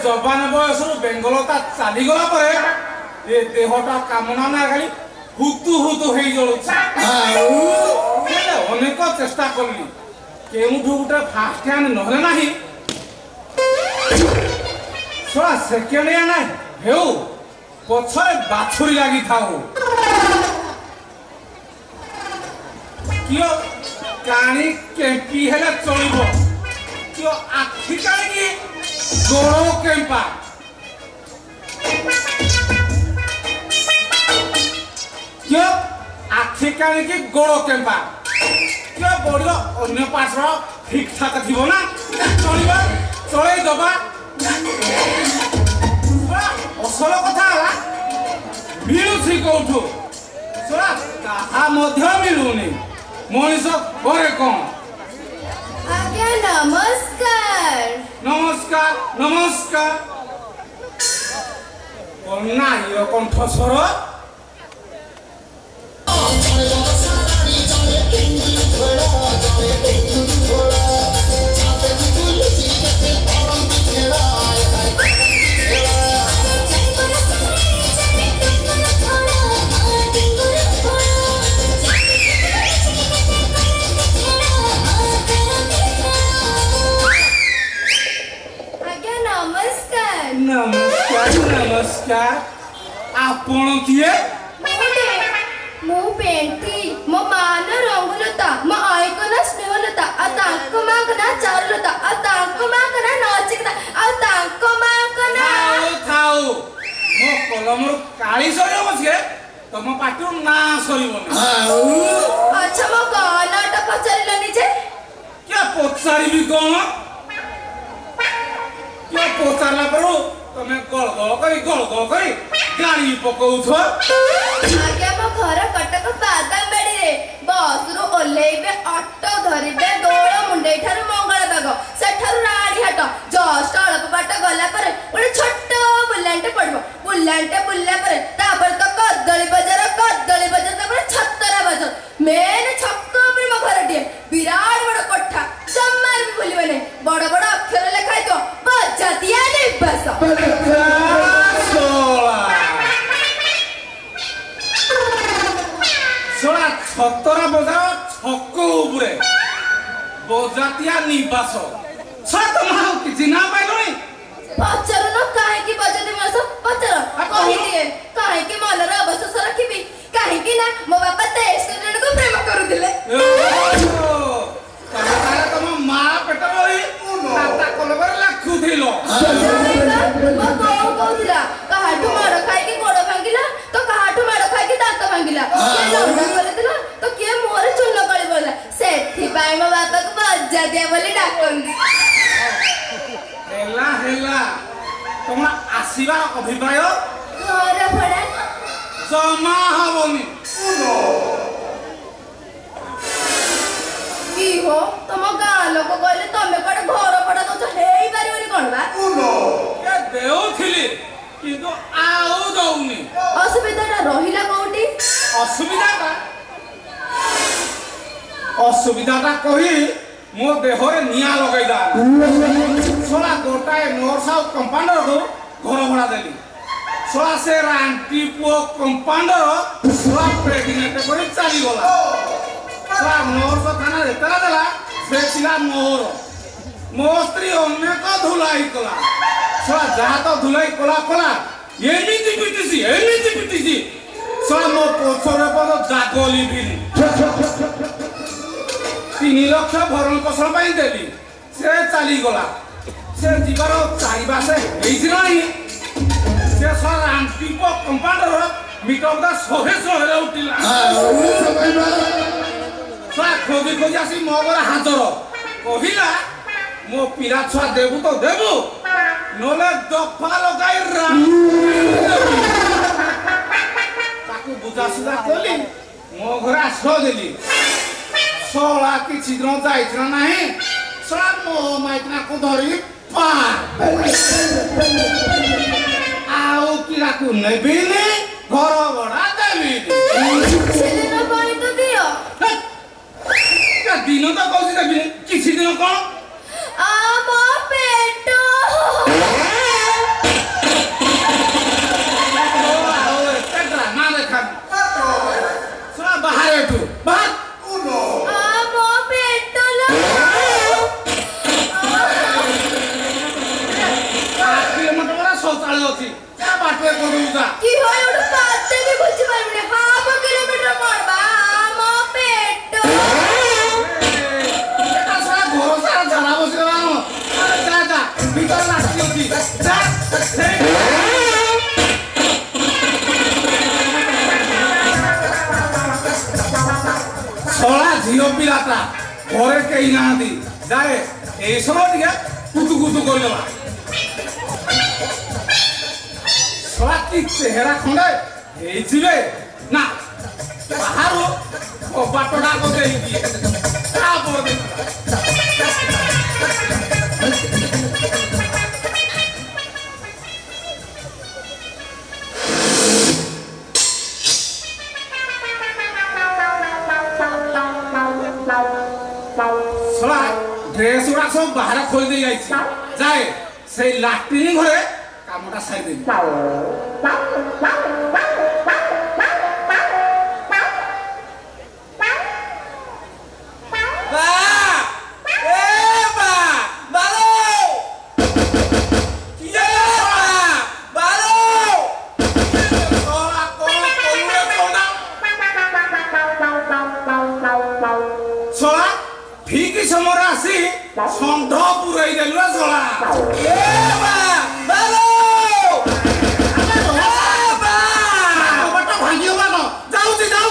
जवान बयसर बेंगलता चलीगला ये देहटा कामना ना खाली हुतु हुतु हो अनेक चेष्टा कली केउठू गोटे फास्ट हैंड नहले नाही सोला सेकेंड हैंड हेउ पछरे बाछुरी लागी थाओ कियो काणी केंपी हेले चलिबो कियो आखि काणी की गोळो केंपा कियो आखि काणी की गोळो केंपा कियो बॉडीर अन्य पार्श्व ठीक ठाक थिबो ना चलिबो चले दबा असल कथा हला मिलुछि कोठू सोला कहा मध्य मिलुनी मनीष करे कौन आज्ञा नमस्कार नमस्कार नमस्कार कन्या हिरो कंठ स्वर नमस्कार नमस्कार आपण किए मो पेंटी मो मान रंगलता मो आयको ना स्नेहलता आ ताको मा कना चारुलता आ ताको मा कना नाचिकता आ ताको मा कना थाउ मो कलमर काली सरियो मछे तम पाटू ना सरिबोनी अच्छा मो गानाटा पचारिलनी जे क्या पचारिबी कोन क्या पचारला परो तमे गळ करी गाड़ी पकौछ आज्ञा मो घर कटक बादामबाड़ी रे बसरू ओल्लेइबे ऑटो धरिबे दोळ मुंडे ठारू मंगळ दाग सेठारू राणी हाट जस्ट अल्प बाट गला परे ओडे छोट बुल्लांटे पडबो बुल्ला परे तापर तो कदली बाजार तापर छतरा बाजार मेन छक्क पे मो घर दिए विराट बड़ कोठा जम्मार भी भूलिबे बड़ बड़ अक्षर लिखाइ तो बजातिया निवास सोला छतरा बजार छक्क उपरे बजातिया निवास तमा किछि ना पाइलोनी पचार न काहे की बजाती मास पचार कहि दिए काहे की मनर अवश्य रखिबी काहे की ना मो बापा 23 जण को प्रेम करूदिले तमे तारे तम मा पेट रही खाता कलबर लाखुथिलो मो कहूदिला काहाठू मार खाइ की गोड़ भांगिला तो काहाठू मार खाइ की दांत भांगिला के लौडा करदिला तो के मोरे चुन्न गळी बोलला सेठी पाई मो बापा को बजा दे बोली डाकंदी हेला तमा आसीबा अभिप्राय घर भड़ा जमा हबनी की हो तुम गाँ लोक कहले तमे कड़े घर भड़ा दो हेई पारिबनी कोन बा के देउथिली किंतु आउ दउनी असुविधाटा रहिला कोउटी असुविधाटा कही मो देहरे निया लगाइदा सोला गोटाए नोर साउथ कंपाउंडर को घर भड़ा देली सोला से रांटी पो कंपाउंडर सोला प्रेग्नेंट कोई चली गला सोला नोर सो थाना देतला देला से सिला मोर मो स्त्री अन्य को धुलाई कला सोला जा तो धुलाई कला एमिति पिटिसी सोला मो पोछरे पद जागली बिल 3 लाख भरण पोषण पाई देली से चली गला से जीवार चारिबासे हेइछि नाही से सर आंटी को कंपाउंडर मीटर दा 100 उठिला सा खोजी आसी मो घर हाजर कहिला मो पीरा छुआ देबू तो देबू नले दफा लगाई रा ताकू बुझा सुधा कली मो घर आसो देली सोला किछि दिन जाइछना नाही सोला मो माइकना को धरी पार आउ किरा को नेबिनी घर भड़ा देबी सेदिन पानी तो दियो का दिन तो कहू देबी किछि दिन कोन आ मो पेट ঝিও পিলাটা ঘরে কেই নাহাନ୍ତି যাଏ এই সময় টিকে কুতু কুতু କରିଦେବା ଶଳା କି ଚେହେରା ଖଣ୍ଡେ ହେଇଯିବେ ନା ବାହାରୁ କବାଟଟା ଦେଇକି ତାପରେ ଦେଖିବା ଶଳା ଡ୍ରେସ୍ ଗୁଡ଼ା ସବୁ ବାହାରେ ଖୋଲି ଦେଇ ଯାଇଛି ଯାଏ ସେଇ ଲାଟ୍ରିନ୍ ଘରେ କାମଟା ସାରିଦେବି ଶଳା ଠିକ ସମୟରେ ଆସି ଷଣ୍ଢ ପୁରେଇ ଦେଲୁ ଶଳା ଯାଉଛି ଯାଉ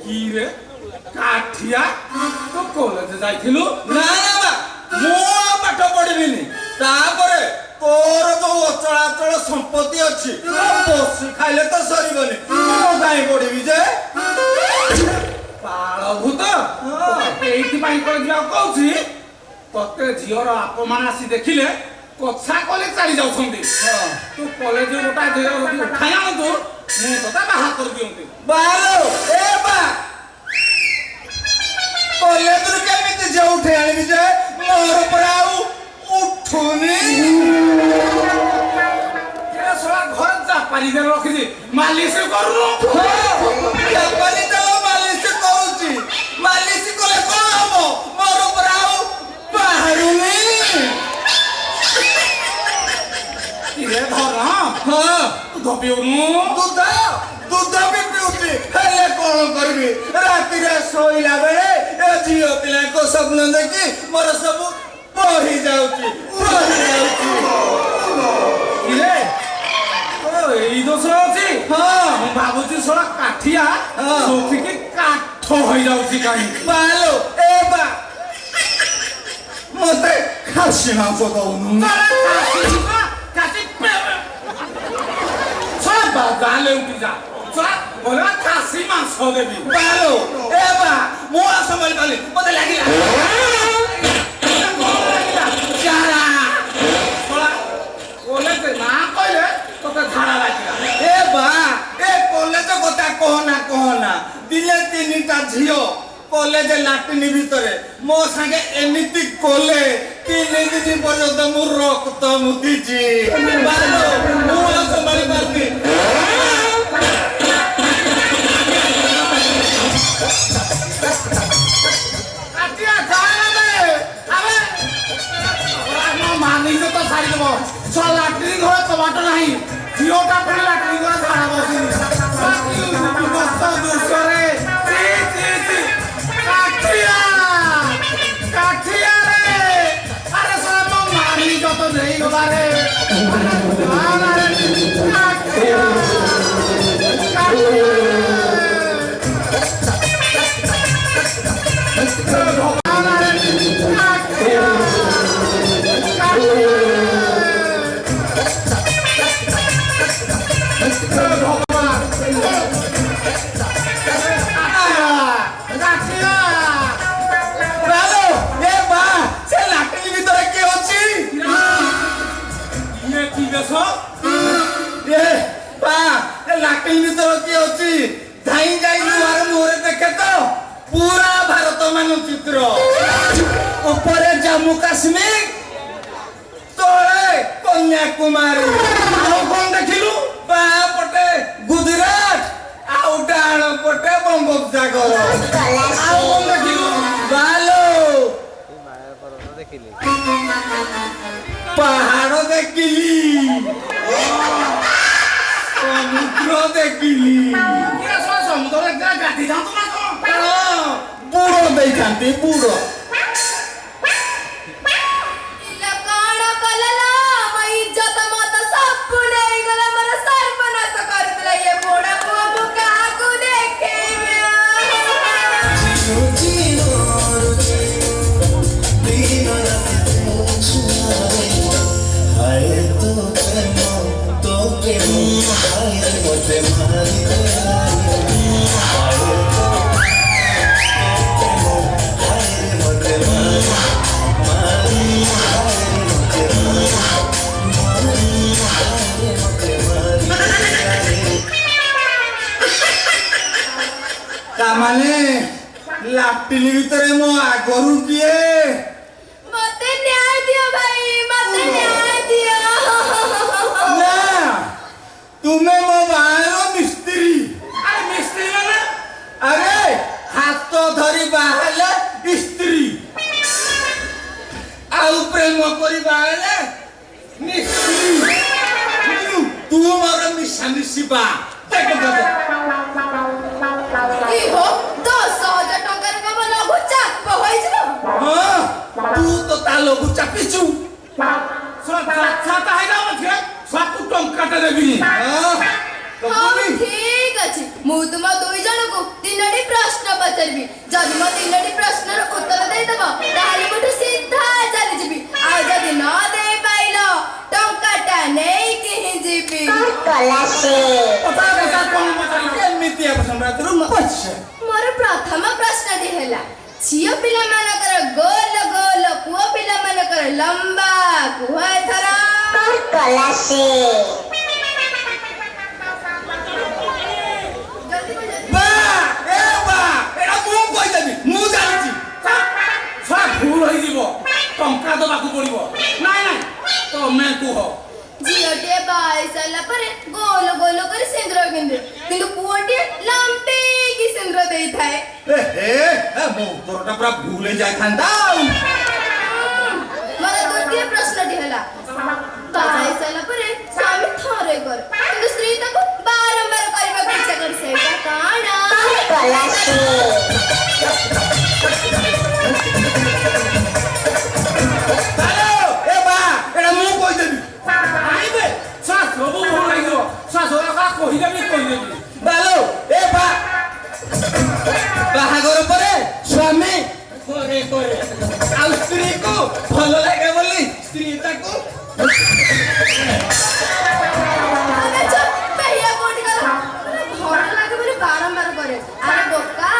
কি রে কাঠিয়া তো কলেজ যাইଥିଲୁ ନା ବା ମୁଁ ଆଉ ପାଠ ପଢିବିନି ତାପରେ ତୋର ଯୋଉ ଅଚଳାଚଳ ସମ୍ପତ୍ତି ଅଛି ବସି ଖାଇଲେ ତ ସରିବନି ମୁଁ କାହିଁ ପଢିବି ଯେ ପାଳ ଭୂତ ଏଇଥିପାଇଁ କହିଯିବାକୁ କହୁଛି ତତେ ଝିଅର ଆପମାନ ଆସି ଦେଖିଲେ କଥା କଲେ ଚାଲି ଯାଉଛନ୍ତି ତୁ କଲେଜ ଗୋଟା ଝିଅ ଉଠାଇ ଆଣନ୍ତୁ ମୁଁ ତତେ ବାହା କରିଦିଅନ୍ତି ବାଲୋ ଏ ବା କଲେଜରୁ କେମିତି ଝିଅ ଉଠେଇ ଆଣିବି ଯେ ମୋର ପରା ଆଉ ଉଠୁନି ଶଳା ଘର ଚାପାରି ଦେଲେ ରଖିଛି ମାଲିସ କରୁନୁ ଜାପାନୀ ତେଲ ମାଲିସ କରୁଛି ମାଲିସ କଲେ କଣ ହବ ମୋର ପରା ଆଉ ବାହାରୁନି କିରେ ଧର ହଁ ଦୁଧ ପିଉନୁ ଦୁଧ ଦୁଧ ବି ପିଉଛି ହେଲେ କଣ କରିବି ରାତିରେ ଶୋଇଲା ବେଳେ ଏ ଝିଅ ପିଲାଙ୍କ ସ୍ୱପ୍ନ ଦେଖି ମୋର ସବୁ ବହି ଯାଉଛି କିରେ ଏଇ ଦୋଷ ଅଛି ହଁ ମୁଁ ଭାବୁଛି ଶଳା କାଠିଆ ହଁ। ଶୁଖିକି କାଠ ହେଇଯାଉଛି କାହିଁକି ବାଲୋ ଏ ବା ମତେ ଖାସି ମାଂସ ଦଉନୁ ତାହେଲେ ଉଠି ଯା ଖାସି ମାଂସ ଦେବି ବାଲୋ ଏ ବା ମୁଁ ଆଉ ସମ୍ଭାଳି ପାରିଲି ମତେ ଲାଗିଲା କଲେଜ ନା କହିଲେ ତତେ ଝାଡ଼ା ଲାଗିଲା ଏ ବା ଏ କଲେଜ କଥା କହନା ଦିନେ ତିନିଟା ଝିଅ କଲେଜ ଲାଟ୍ରିନ୍ ଭିତରେ ମୋ ସାଙ୍ଗେ ଏମିତି କଲେ 3 ଦିନ ପର୍ଯ୍ୟନ୍ତ ମୁଁ ରକ୍ତ ମୁତିଛି ବାଲୋ ମୁଁ ଆଉ ସମ୍ଭାଳି ପାରିନି ମାନିକ ତ ଛାଡ଼ିଦେବ ଲାଟ୍ରିନ୍ ଘର କବାଟ ନାହିଁ ଝିଅଟା ପୁଣି ଲାଟ୍ରିନ୍ ଘର ଝାଡ଼ା ବସି ଦୃଶ୍ୟରେ ଆରେ ଶଳା ମୋ ମାନିକ ତ ନେଇଗଲାରେ ଲାଟ୍ରିନ୍ ଭିତରେ କିଏ ଅଛି ଧାଇଁ ଯାଇ ଦୁଆର ମୁହଁରେ ଦେଖେ ତ ପୁରା ଭାରତ ମାନଚିତ୍ର ଉପରେ ଜାମ୍ମୁ କାଶ୍ମୀର ତଳେ କନ୍ୟାକୁମାରୀ ଆଉ କଣ ଦେଖିଲୁ ବାଁ ପଟେ ଗୁଜରାଟ ଆଉ ଡାହାଣ ପଟେ ବଙ୍ଗୋପସାଗର ଆଉ କଣ ଦେଖିଲୁ ବାଲୋ ପାହାଡ ଦେଖିଲି ସମୁଦ୍ର ଦେଖିଲି କିଏ ଶଳା ସମୁଦ୍ରରେ ଗାଧି ଯାଆନ୍ତୁ ନା କଣ? ବୁଡ଼ ଦେଇଥାନ୍ତି ବୁଡ଼ ଇଲୋ କଣ କଲଲା ମୋ ଇଜ୍ଜତ ମତ ସବୁ ନେଇଗଲା ମୋର ସର୍ବନାଶ କରିଦେଲା ଇଏ ବୁଢା ପୁଅ ମୁଁ କାହାକୁ ଦେଖେଇବି ତାମାନେ ଲାଟିନ ଭିତରେ ମୋ ଆଗରୁ କିଏ ମତେ ନ୍ୟାୟ ଦିଅ ଭାଇ ମତେ ନ୍ୟାୟ ଦିଅ ନା ତୁମେ ମୋ ବାହାର ମିସ୍ତ୍ରୀ ଆରେ ମିସ୍ତ୍ରୀ ମାନେ ଆରେ ହାତ ଧରି ବାହାହେଲେ ସ୍ତ୍ରୀ ଆଉ ପ୍ରେମ କରି ବାହାହେଲେ ମିସ୍ତ୍ରୀ ତୁ ମୋର ମିଶାମିଶି ବା ଇହୋ 10,000 ଟଙ୍କାର କମ ଲଘୁ ଚାପ ହୋଇଯିବ ହଁ ତୁ ତ ତା ଲଘୁ ଚାପିଛୁ ଶଳା ଛାତା ହେଇନା ମଝିରେ ସବୁ ଟଙ୍କାଟେ ଦେବିନି। ହଉ ଠିକ ଅଛି ମୁଁ ତୁମ ଦୁଇ ଜଣଙ୍କୁ 3ଟି ପ୍ରଶ୍ନ ପଚାରିବି ଯଦି ମୋ 3ଟି ପ୍ରଶ୍ନର ଉତ୍ତର ଦେଇଦବ ତାହେଲେ ମୁଁ ସିଧା ଚାଲିଯିବି ଆଉ ଯଦି ନ ଦେଇ ପାଇଲ ଟଙ୍କାଟା ନେଇକି ହିଁ ଯିବି କେମିତି ସମ୍ରାଟରୁ ମୋର ପ୍ରଥମ ପ୍ରଶ୍ନଟି ହେଲା ଝିଅ ପିଲାମାନଙ୍କର ଗୋଲ ଗୋଲ ପୁଅ ପିଲାମାନଙ୍କର ଲମ୍ବା କୁହ ଏଥର ମୁଁ ଜାଣିଛି ଶଳା ଭୁଲ ହେଇଯିବ ଟଙ୍କା ଦବାକୁ ପଡିବ। ନାଇଁ ନାଇଁ ତମେ କୁହ। ଝିଅଟିଏ ବାହା ହେଇ ସାରିଲା ପରେ ଗୋଲ ଗୋଲ କରି ସିନ୍ଦୁର ପିନ୍ଧେ କିନ୍ତୁ ପୁଅଟିଏ ଲମ୍ବେଇକି ସିନ୍ଦୁର ଦେଇଥାଏ ମୋ ଉତ୍ତରଟା ପୁରା ଭୁଲ ହେଇଯାଇଥାନ୍ତା ମୋର ଦ୍ୱିତୀୟ ପ୍ରଶ୍ନଟି ହେଲା ବାହା ହେଇ ସାରିଲା ପରେ ସ୍ୱାମୀ ଥରେ କରେ କିନ୍ତୁ ସ୍ତ୍ରୀ ତାକୁ ବାରମ୍ବାର କରିବାକୁ ଇଚ୍ଛା କରେ ସେଇଟା ମୁଁ କହିଦେବି ଆଇବେ ଶଳା ସବୁ ଭୁଲ ହେଇଯିବ ଶଳା କହିଦେବି ବାଲୋ ଏ ବା ବାହାଘର ପରେ ସ୍ୱାମୀ କରେ କରେ ଆଉ ସ୍ତ୍ରୀକୁ ଭଲ ଲାଗେ ବୋଲି ସ୍ତ୍ରୀ ତାକୁ ଭଲ ଲାଗେ ବୋଲି ବାରମ୍ବାର କରେ ଆରେ ବୋକା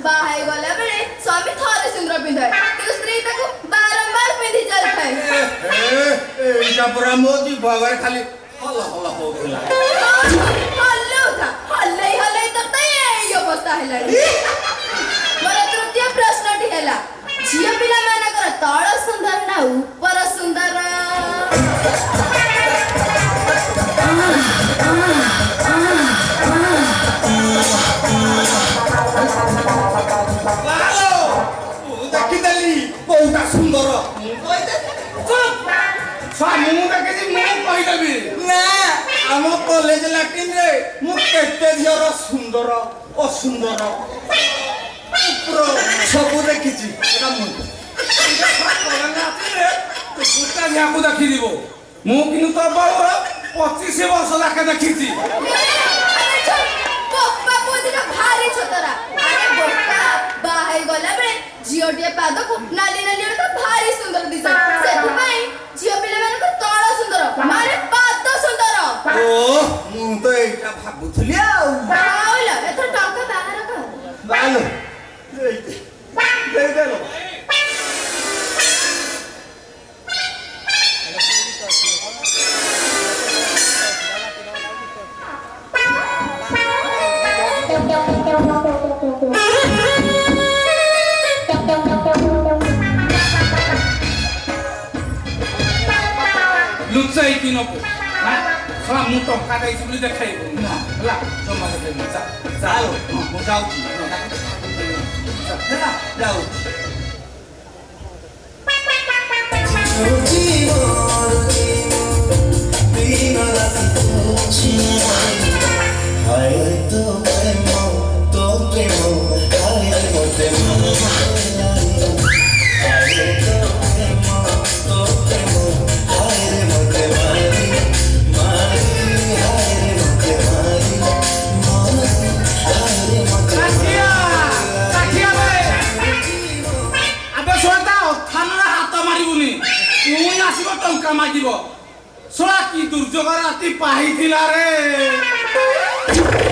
ବାହା ହେଇଗଲା ବେଳେ ସ୍ୱାମୀ ଥରେ ସିନ୍ଦୁର ପିନ୍ଧେ କିନ୍ତୁ ସ୍ତ୍ରୀ ତାକୁ ବାରମ୍ବାର ପିନ୍ଧି ଚାଲିଥାଏ ଏଇଟା ପୁରା ମୋ ଜିଭରେ ଖାଲି ହଲ ହଲ ହଉଥିଲା ହଲେଇ ହଲେଇ ତ ଏଇ ଅବସ୍ଥା ହେଲାଣି ମୋର ତୃତୀୟ ପ୍ରଶ୍ନଟି ହେଲା ଝିଅ ପିଲାମାନଙ୍କର ତଳ ସୁନ୍ଦର ନା ଉପର ସୁନ୍ଦର ଦେଖିଦେଲି କୋଉଟା ସୁନ୍ଦର ମୁଁ ଦେଖିଛି ମୁଁ କହିଦେବି ନା ଆମ କଲେଜ ଲାଟିନରେ ମୁଁ କେତେ ଝିଅର ସୁନ୍ଦର ଅସୁନ୍ଦର ଉପର ସବୁ ଦେଖିଛି ଏଟା ମୁଁ ଗୋଟା ଝିଅକୁ ଦେଖିଯିବ ମୁଁ କିନ୍ତୁ ତ ବଳର 25 ବର୍ଷ ଯାକେ ଦେଖିଛି ଭାରି ଛତରା ଆରେ ବୋକା ବାହା ହେଇଗଲା ବେଳେ ଝିଅଟିଏ ପାଦକୁ ନାଲି ନାଲି ତ ଭାରି ସୁନ୍ଦର ଦିଶେ ସେଥିପାଇଁ ଝିଅ ପିଲାମାନଙ୍କ ତଳ ସୁନ୍ଦର ମାନେ ପାଦ ସୁନ୍ଦର ମୁଁ ତ ଏଇଟା ଭାବୁଥିଲି ଆଉ ଏଥର ଟଙ୍କା ବାହାର କର ବାଲୋ ଦେଇଦେଲ ଲୁଚାଇ କି ନବୁ ଶଳା ମୁଁ ଟଙ୍କା ଦେଇଛି ବୋଲି ଦେଖେଇବୁ ନା ହେଲା ଜମା ଦେଖେଇବୁ ଚାଲ ମୁଁ ଯାଉଛି ହେଲା ଯାଉ ଆସିବ ଟଙ୍କା ମାଗିବ ଶଳା କି ଦୁର୍ଯୋଗ ରାତି ପାହିଥିଲା ରେ